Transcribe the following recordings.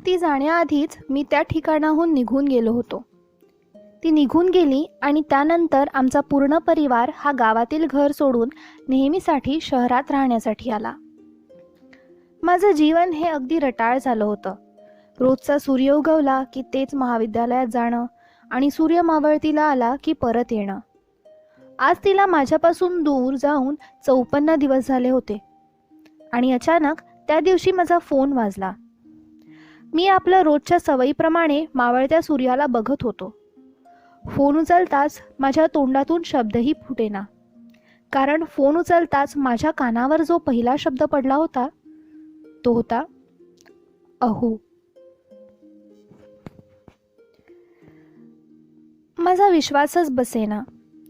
ती जाण्याआधीच मी त्या ठिकाणाहून निघून गेलो होतो. ती निघून गेली आणि त्यानंतर आमचा पूर्ण परिवार हा गावातील घर सोडून नेहमीसाठी शहरात राहण्यासाठी आला. माझं जीवन हे अगदी रटाळ झालं होतं. रोजचा सूर्य उगवला की तेच महाविद्यालयात जाणं आणि सूर्य मावळतीला आला की परत येणं. आज तिला माझ्यापासून दूर जाऊन 54 दिवस झाले होते आणि अचानक त्या दिवशी माझा फोन वाजला. मी आपल्या रोजच्या सवयीप्रमाणे मावळत्या सूर्याला बघत होतो. फोन उचलताच माझ्या तोंडातून शब्दही फुटेना, कारण फोन उचलताच माझ्या कानावर जो पहिला शब्द पडला होता तो होता अहो. माझा विश्वासच बसेना.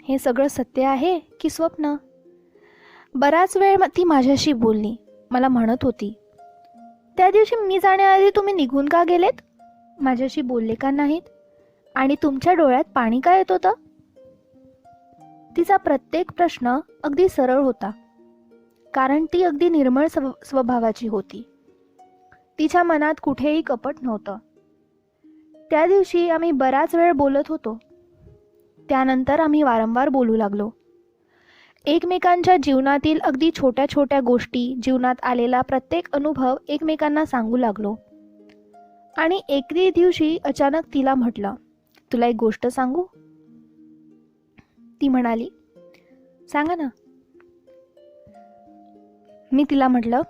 हे सगळं सत्य आहे की स्वप्न? बराच वेळ ती माझ्याशी बोलली. मला म्हणत होती, त्या दिवशी मी जाण्याआधी तुम्ही निघून का गेलेत? माझ्याशी बोलले का नाहीत? आणि तुमच्या डोळ्यात पाणी का येत होतं? तिचा प्रत्येक प्रश्न अगदी सरळ होता, कारण ती अगदी निर्मळ स्वभावाची होती. तिच्या मनात कुठेही कपट नव्हतं. त्या दिवशी आम्ही बराच वेळ बोलत होतो. त्यानंतर आम्ही वारंवार बोलू लागलो. एकमेकांच्या जीवनातील अगदी छोट्या छोट्या गोष्टी, जीवनात आलेला प्रत्येक अनुभव एकमेकांना सांगू लागलो. आणि एके दिवशी अचानक तिला म्हटलं, तुला एक गोष्ट सांगू? ती म्हणाली, सांगा ना. मी तिला म्हटलं,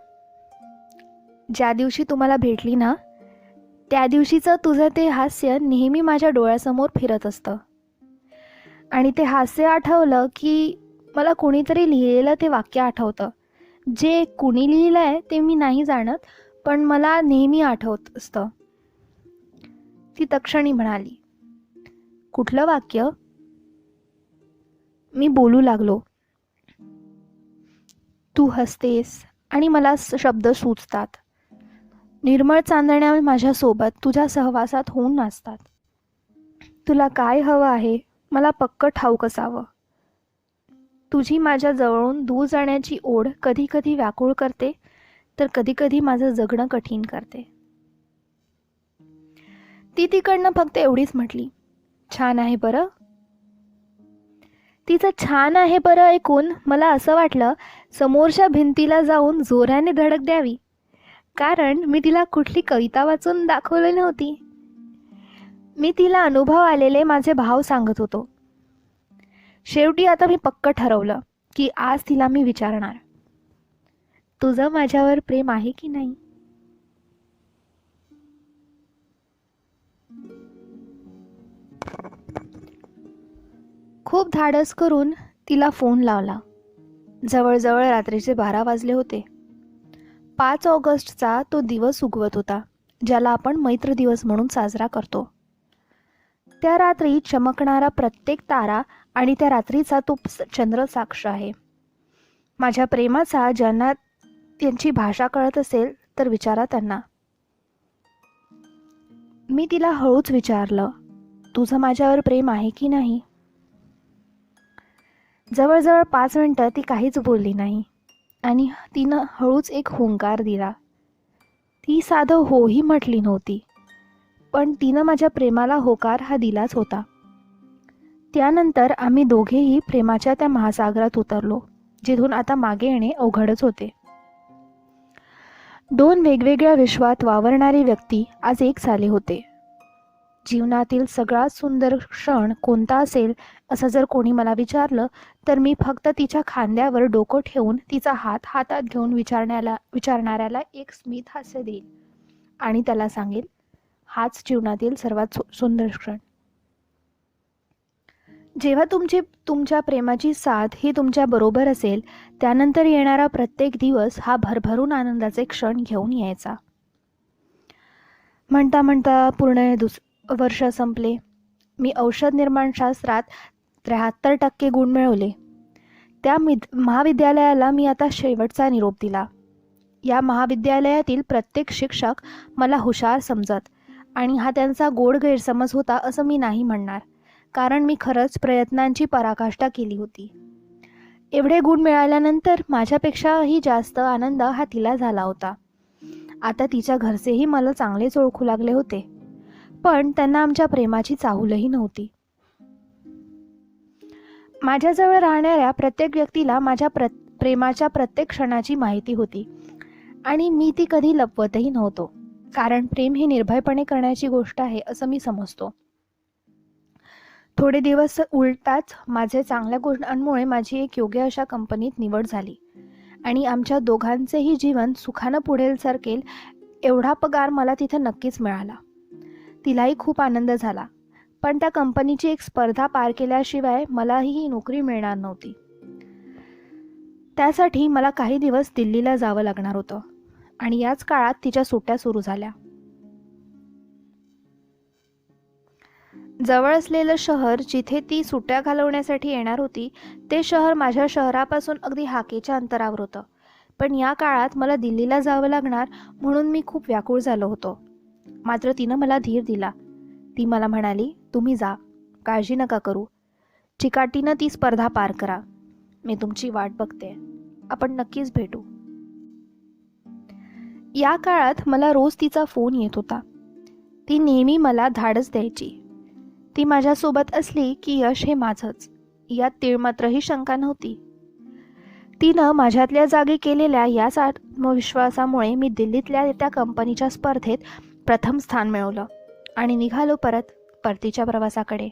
ज्या दिवशी तुम्हाला भेटली ना, त्या दिवशीचं तुझं ते हास्य नेहमी माझ्या डोळ्यासमोर फिरत असतं. आणि ते हास्य आठवलं की मला कोणीतरी लिहिलेलं ते वाक्य आठवतं. जे कुणी लिहिलं आहे ते मी नाही जाणत, पण मला नेहमी आठवत असतं. ती तक्षणी म्हणाली, कुठलं वाक्य? मी बोलू लागलो, तू हसतेस आणि मला शब्द सुचतात. निर्मळ चांदण्या माझ्यासोबत तुझ्या सहवासात होऊन नाचतात. तुला काय हवं आहे मला पक्क ठाऊक असावं. तुझी माझ्या जवळून दूर जाण्याची ओढ कधी कधी व्याकुळ करते, तर कधी कधी माझं जगणं कठीण करते. ती तिकडनं फक्त एवढीच म्हटली, छान आहे बरं. तिचं छान आहे बरं ऐकून मला असं वाटलं समोरच्या भिंतीला जाऊन जोराने धडक द्यावी, कारण मी तिला कुठली कविता वाचून दाखवली नव्हती. मी तिला अनुभव आलेले माझे भाव सांगत होतो. शेवटी आता मी पक्क ठरवलं की आज तिला मी विचारणार, तुझं माझ्यावर प्रेम आहे की नाही? खूप धाडस करून तिला फोन लावला. जवळजवळ रात्रीचे 12 वाजले होते. 5 ऑगस्टचा तो दिवस उगवत होता, ज्याला आपण मैत्र दिवस म्हणून साजरा करतो. त्या रात्री चमकणारा प्रत्येक तारा आणि त्या रात्रीचा तो चंद्र साक्ष आहे. माझ्या प्रेमाचा ज्यांना त्यांची भाषा कळत असेल तर विचारा त्यांना. मी तिला हळूच विचारलं, तुझं माझ्यावर प्रेम आहे की नाही? जवळजवळ 5 मिनिटं ती काहीच बोलली नाही आणि तिनं हळूच एक हुंकार दिला. ती साधं होही म्हटली नव्हती, पण तिनं माझ्या प्रेमाला होकार हा दिलाच होता. त्यानंतर आम्ही दोघेही प्रेमाच्या त्या महासागरात उतरलो, जिथून आता मागे येणे अवघडच होते. 2 वेगवेगळ्या विश्वात वावरणारी व्यक्ती आज एक झाले होते. जीवनातील सगळ्यात सुंदर क्षण कोणता असेल असं जर कोणी मला विचारलं तर मी फक्त तिच्या खांद्यावर डोकं ठेवून तिचा हात हातात घेऊन विचारणाऱ्याला एक स्मित हास्य देईल आणि त्याला सांगेल, हाच जीवनातील सर्वात सुंदर क्षण. जेव्हा तुमच्या प्रेमाची साथ ही तुमच्या बरोबर असेल, त्यानंतर येणारा प्रत्येक दिवस हा भरभरून आनंदाचे क्षण घेऊन यायचा. म्हणता म्हणता पूर्ण वर्ष संपले. मी औषध निर्माणशास्त्रात 73% गुण मिळवले. त्या महाविद्यालयाला मी आता शेवटचा निरोप दिला. या महाविद्यालयातील प्रत्येक शिक्षक मला हुशार समजत आणि हा त्यांचा गोड गैरसमज होता असं मी नाही म्हणणार, कारण मी खरंच प्रयत्नांची पराकाष्ठा केली होती. एवढे गुण मिळाल्यानंतर माझ्यापेक्षाही जास्त आनंद हा तिला झाला होता. आता तिच्या घरचेही मला चांगलेच ओळखू लागले होते, पण त्यांना आमच्या प्रेमाची चाहूलही नव्हती. माझ्याजवळ राहणाऱ्या प्रत्येक व्यक्तीला माझ्या प्रेमाच्या प्रत्येक क्षणाची माहिती होती आणि मी ती कधी लपवतही नव्हतो, कारण प्रेम ही निर्भयपणे करण्याची गोष्ट आहे असं मी समजतो. थोडे दिवस उलटाच माझे चांगल्या गुणांमुळे माझी एक योग्य अशा कंपनीत निवड झाली आणि आमच्या दोघांचेही जीवन सुखानं पुढे सरकेल एवढा पगार मला तिथे नक्कीच मिळाला. तिलाही खूप आनंद झाला, पण त्या कंपनीची एक स्पर्धा पार केल्याशिवाय मलाही ही नोकरी मिळणार नव्हती. त्यासाठी मला काही दिवस दिल्लीला जावं लागणार होतं आणि याच काळात तिच्या सुट्ट्या सुरू झाल्या. जवळ असलेलं शहर जिथे ती सुट्ट्या घालवण्यासाठी येणार होती ते शहर माझ्या शहरापासून अगदी हाकेच्या अंतरावर होतं, पण या काळात मला दिल्लीला जावं लागणार म्हणून मी खूप व्याकुळ झालो होतो. मात्र तिनं मला धीर दिला. ती मला म्हणाली, तुम्ही जा, काळजी नका करू, चिकाटीनं ती स्पर्धा पार करा, मी तुमची वाट बघते, आपण नक्कीच भेटू. या काळात मला रोज तिचा फोन येत होता. ती नेहमी मला धाडस द्यायची. ती माझ्यासोबत असली की यश हे माझंच, यात तीळमात्रही शंका नव्हती. तिनं माझ्यातल्या जागी केलेल्या याच आत्मविश्वासामुळे मी दिल्लीतल्या त्या कंपनीच्या स्पर्धेत प्रथम स्थान मिळवलं आणि निघालो परतीच्या प्रवासाकडे.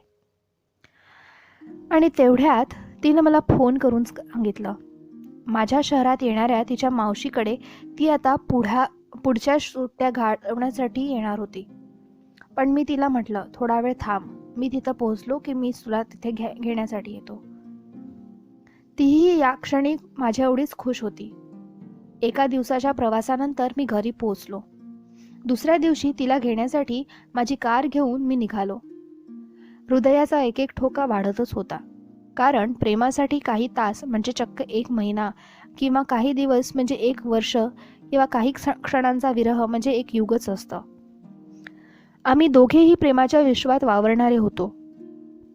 आणि तेवढ्यात तिनं मला फोन करून सांगितलं, माझ्या शहरात येणाऱ्या तिच्या मावशीकडे ती आता पुढच्या सुट्ट्या घालवण्यासाठी येणार होती. पण मी तिला म्हटलं, थोडा वेळ थांब, मी तिथं पोहोचलो की मी तुला तिथे घेण्यासाठी येतो. तीही या क्षणी माझ्या एवढीच खुश होती. एका दिवसाच्या प्रवासानंतर मी घरी पोहोचलो. दुसऱ्या दिवशी तिला घेण्यासाठी माझी कार घेऊन मी निघालो. हृदयाचा एक एक ठोका वाढतच होता, कारण प्रेमासाठी काही तास म्हणजे चक्क 1 महिना किंवा काही दिवस म्हणजे 1 वर्ष किंवा काही क्षणांचा विरह म्हणजे 1 युगच असतं. आम्ही दोघेही प्रेमाच्या विश्वात वावरणारे होतो.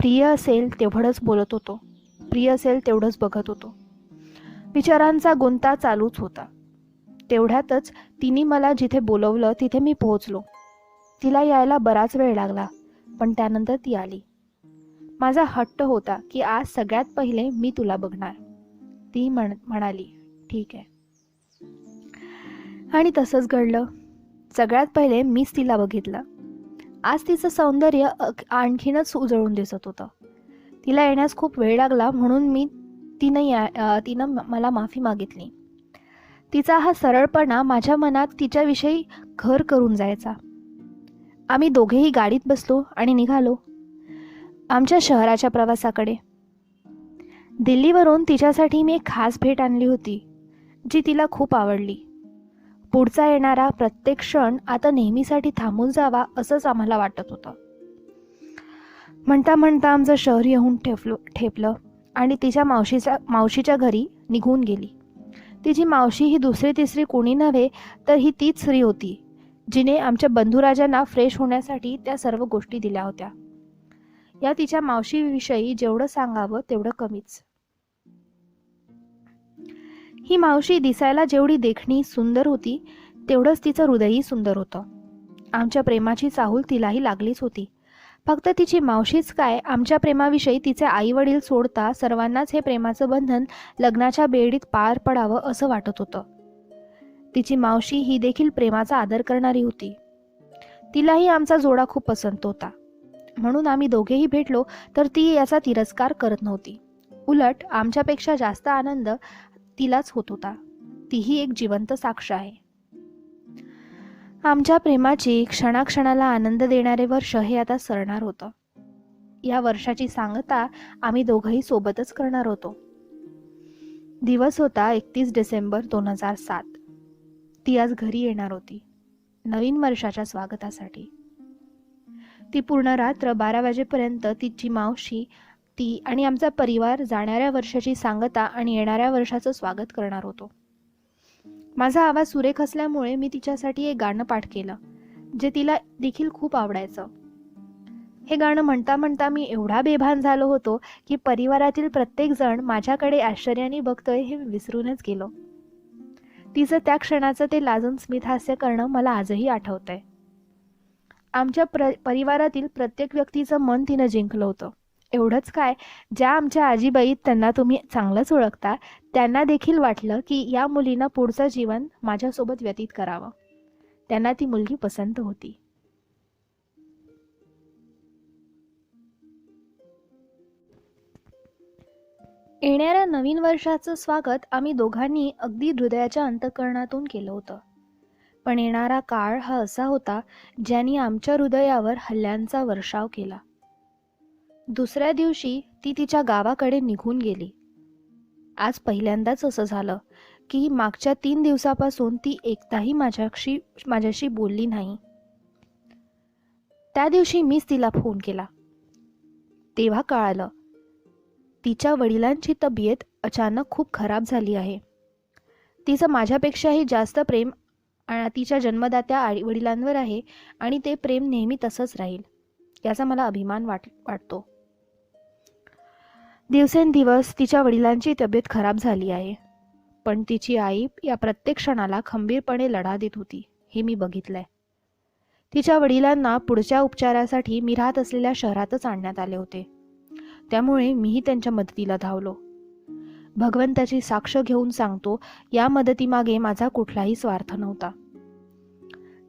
प्रिय असेल तेवढंच बोलत होतो, प्रिय असेल तेवढंच बघत होतो. विचारांचा गुंता चालूच होता. तेवढ्यातच तिने मला जिथे बोलवलं तिथे मी पोहोचलो. तिला यायला बराच वेळ लागला, पण त्यानंतर ती आली. माझा हट्ट होता की आज सगळ्यात पहिले मी तुला बघणार. ती म्हणाली, ठीक आहे. आणि तसंच घडलं. सगळ्यात पहिले मीच तिला बघितलं. आज तिचं सौंदर्य आणखीनच उजळून दिसत होतं. तिला येण्यास खूप वेळ लागला म्हणून तिनं मला माफी मागितली. तिचा हा सरळपणा माझ्या मनात तिच्याविषयी घर करून जायचा. आम्ही दोघेही गाडीत बसलो आणि निघालो आमच्या शहराच्या प्रवासाकडे. दिल्लीवरून तिच्यासाठी मी एक खास भेट आणली होती, जी तिला खूप आवडली. पुढचा येणारा प्रत्येक क्षण आता नेहमीसाठी थांबून जावा असंच आम्हाला वाटत होतं. म्हणता म्हणता आमचं शहर येऊन ठेपलं आणि तिच्या मावशीच्या घरी निघून गेली. तिची मावशी ही दुसरी तिसरी कोणी नव्हे तर ही तीच स्त्री होती जिने आमच्या बंधुराजांना फ्रेश होण्यासाठी त्या सर्व गोष्टी दिल्या होत्या. या तिच्या मावशीविषयी जेवढं सांगावं तेवढं कमीच. ही मावशी दिसायला जेवढी देखणी सुंदर होती तेवढंच तिचं हृदयही सुंदर होतं. आमच्या प्रेमाची चाहूल तिलाही लागलीच होती. फक्त तिची मावशीच काय, आमच्या प्रेमाविषयी तिचे आई वडील सोडता सर्वांनाच हे प्रेमाचं बंधन लग्नाच्या बेडीत पार पडावं असं वाटत होतं. तिची मावशी ही देखील प्रेमाचा आदर करणारी होती. तिलाही आमचा जोडा खूप पसंत होता. म्हणून आम्ही दोघेही भेटलो तर ती याचा तिरस्कार करत नव्हती. उलट आमच्यापेक्षा जास्त आनंद तिलाच होत होता. तीही एक जिवंत साक्ष आहे. आमच्या प्रेमाची क्षणाक्षणाला आनंद देणारे वर्ष हे आता सरणार होतं. या वर्षाची सांगता आम्ही दोघंही सोबतच करणार होतो. दिवस होता 31 डिसेंबर 2007. ती आज घरी येणार होती नवीन वर्षाच्या स्वागतासाठी. ती पूर्ण रात्र 12 वाजेपर्यंत तिची मावशी, ती आणि आमचा परिवार जाणाऱ्या वर्षाची सांगता आणि येणाऱ्या वर्षाचं स्वागत करणार होतो. माझा आवाज सुरेख असल्यामुळे मी तिच्यासाठी एक गाणं पाठ केलं, जे तिला देखील खूप आवडायचं. हे गाणं म्हणता म्हणता मी एवढा बेभान झालो होतो की परिवारातील प्रत्येक जण माझ्याकडे आश्चर्याने बघतोय हे विसरूनच गेलो. तिचं त्या क्षणाचं ते लाजून स्मितहास्य करणं मला आजही आठवतंय. आमच्या परिवारातील प्रत्येक व्यक्तीचं मन तिनं जिंकलं होतं. एवढंच काय, ज्या आमच्या आजीबाई त्यांना तुम्ही चांगलंच ओळखता, त्यांना देखील वाटलं की या मुलीनं पुढचं जीवन माझ्यासोबत व्यतीत करावं. त्यांना ती मुलगी पसंत होती. येणाऱ्या नवीन वर्षाचं स्वागत आम्ही दोघांनी अगदी हृदयाच्या अंतःकरणातून केलं होतं. पण येणारा काळ हा असा होता ज्याने आमच्या हृदयावर हल्ल्यांचा वर्षाव केला. दुसऱ्या दिवशी ती तिच्या गावाकडे निघून गेली. आज पहिल्यांदाच असं झालं की मागच्या 3 दिवसापासून ती एकदाही माझ्याशी बोलली नाही. त्या दिवशी मीच तिला फोन केला. तेव्हा कळालं तिच्या वडिलांची तब्येत अचानक खूप खराब झाली आहे. तिचं माझ्यापेक्षाही जास्त प्रेम तिच्या जन्मदात्या वडिलांवर आहे आणि ते प्रेम नेहमी तसंच राहील याचा मला अभिमान वाटतो. दिवसेंदिवस तिच्या वडिलांची तब्येत खराब झाली आहे, पण तिची आई या प्रत्येक क्षणाला खंबीरपणे लढा देत होती हे मी बघितलंय. तिच्या वडिलांना पुढच्या उपचारासाठी मी राहत असलेल्या शहरातच आणण्यात आले होते. त्यामुळे मीही त्यांच्या मदतीला धावलो. भगवंताची साक्ष घेऊन सांगतो, या मदतीमागे माझा कुठलाही स्वार्थ नव्हता.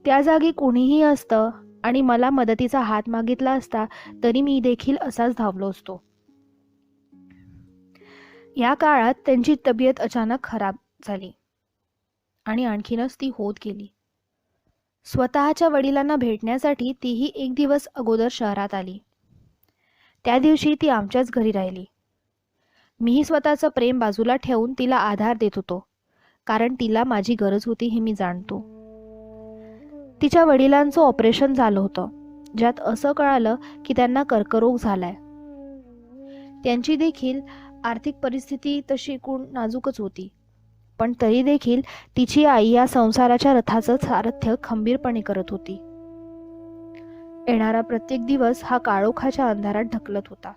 त्या जागी कोणीही असतं आणि मला मदतीचा हात मागितला असता तरी मी देखील असाच धावलो असतो. या काळात त्यांची तब्येत अचानक खराब झाली आणि आणखीनच ती होत गेली. स्वतःच्या वडिलांना भेटण्यासाठी तीही 1 दिवस अगोदर शहरात आली. त्या दिवशी ती आमच्याच घरी राहिली. मीही स्वतःचं प्रेम बाजूला ठेवून तिला आधार देत होतो, कारण तिला माझी गरज होती हे मी जाणतो. तिच्या वडिलांचं ऑपरेशन झालं होतं, ज्यात असं कळालं की त्यांना कर्करोग झालाय. त्यांची देखील आर्थिक परिस्थिती तशी एकूण नाजूकच होती, पण तरी देखील तिची आई या संसाराच्या रथाचं सारथ्य खंबीरपणे करत होती. येणारा प्रत्येक दिवस हा काळोखाच्या अंधारात ढकलत होता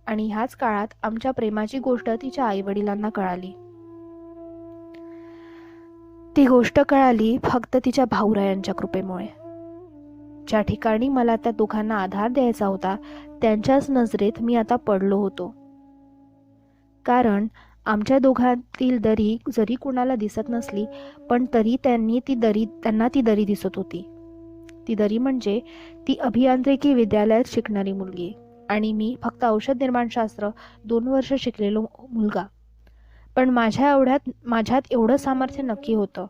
आणि ह्याच काळात आमच्या प्रेमाची गोष्ट तिच्या आई वडिलांना कळाली. ती गोष्ट कळाली फक्त तिच्या भाऊरायांच्या कृपेमुळे. ज्या ठिकाणी मला त्या दोघांना आधार द्यायचा होता त्यांच्याच नजरेत मी आता पडलो होतो. कारण आमच्या दोघांतील दरी जरी कुणाला दिसत नसली, पण तरी त्यांना ती दरी दिसत होती. ती दरी म्हणजे ती अभियांत्रिकी विद्यालयात शिकणारी मुलगी आणि मी फक्त औषध निर्माणशास्त्र 2 वर्ष शिकलेलो मुलगा. पण माझ्यात एवढं सामर्थ्य नक्की होतं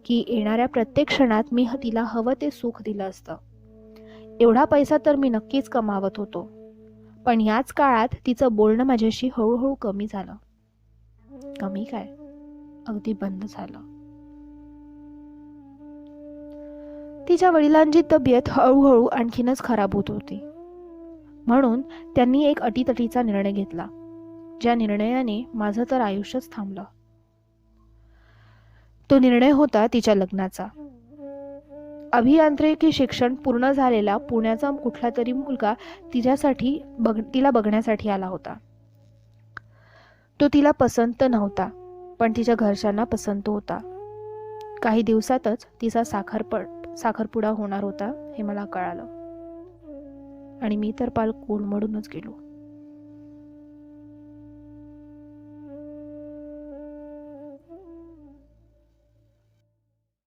की येणाऱ्या प्रत्येक क्षणात मी तिला हवं ते सुख दिलं असतं. एवढा पैसा तर मी नक्कीच कमावत होतो, पण याच काळात तिचं बोलणं माझ्याशी हळूहळू कमी झालं. कमी काय, अगदी बंद झालं. तिच्या वडिलांची तब्येत हळूहळू आणखीनच खराब होत होती. म्हणून त्यांनी एक अटीतटीचा निर्णय घेतला, ज्या निर्णयाने माझं तर आयुष्यच थांबलं. तो निर्णय होता तिच्या लग्नाचा. अभियांत्रिकी शिक्षण पूर्ण झालेला पुण्याचा कुठला तरी मुलगा तिला बघण्यासाठी आला होता. तो तिला पसंत नव्हता, पण तिच्या घरच्यांना पसंत होता. काही दिवसातच तिचा साखरपुडा होणार होता हे मला कळालं आणि मी तर पार कोलमडूनच गेलो.